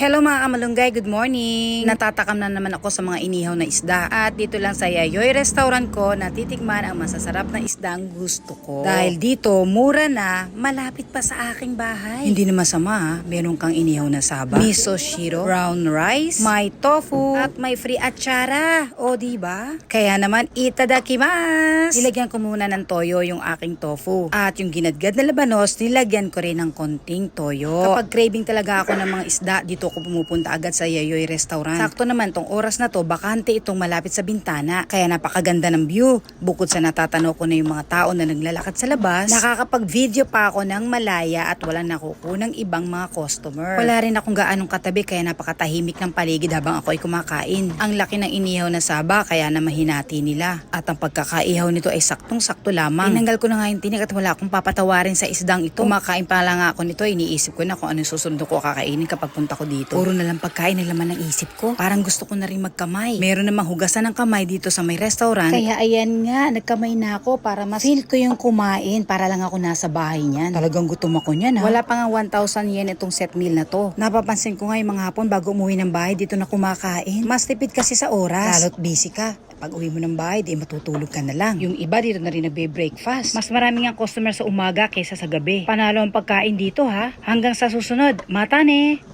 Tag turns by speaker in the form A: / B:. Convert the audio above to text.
A: Hello mga kamalunggay, good morning! Natatakam na naman ako sa mga inihaw na isda. At dito lang sa Yayoy Restaurant ko, natitikman ang masasarap na isda ang gusto ko. Dahil dito, mura na, malapit pa sa aking bahay. Hindi na masama, meron kang inihaw na saba, miso shiro, brown rice, may tofu, at may free atsara. O diba? Kaya naman, itadakimasu! Nilagyan ko muna ng toyo yung aking tofu. At yung ginadgad na labanos, nilagyan ko rin ng konting toyo. Kapag craving talaga ako ng mga isda, dito ako pumupunta agad sa Yayoy Restaurant. Sakto naman tong oras na to, bakante itong malapit sa bintana. Kaya napakaganda ng view. Bukod sa natatanaw ko na yung mga tao na naglalakad sa labas, nakakapag-video pa ako ng malaya at walang nakukunang ibang mga customer. Wala rin akong gaanong katabi kaya napakatahimik ng paligid habang ako ay kumakain. Ang laki ng inihaw na saba kaya na mahinati nila. At ang pagkakaihaw nito ay saktong-sakto lamang. Tinanggal ko na nga yung tinik at wala akong papatawarin sa isdang ito. Kumakain pa lang ako nito, iniisip ko na kung anong susunod ko kakainin kapag punta ko dito. Puro na lang pagkain na laman ng isip ko. Parang gusto ko na rin magkamay. Meron namang hugasan ng kamay dito sa may restaurant. Kaya ayan nga, nagkamay na ako para mas feel ko yung kumain para lang ako nasa bahay niyan. Talagang gutom ako niyan ha. Wala pa nga 1,000 yen itong set meal na to. Napapansin ko nga yung mga hapon bago umuwi ng bahay dito na kumakain. Mas tipid kasi sa oras. Lalo't busy ka. Pag uwi mo ng bahay, di matutulog ka na lang. Yung iba dito na rin nagbe-breakfast. Mas maraming ang customer sa umaga kaysa sa gabi. Panalo ang pagkain dito ha. Hanggang sa susunod. Mata ne!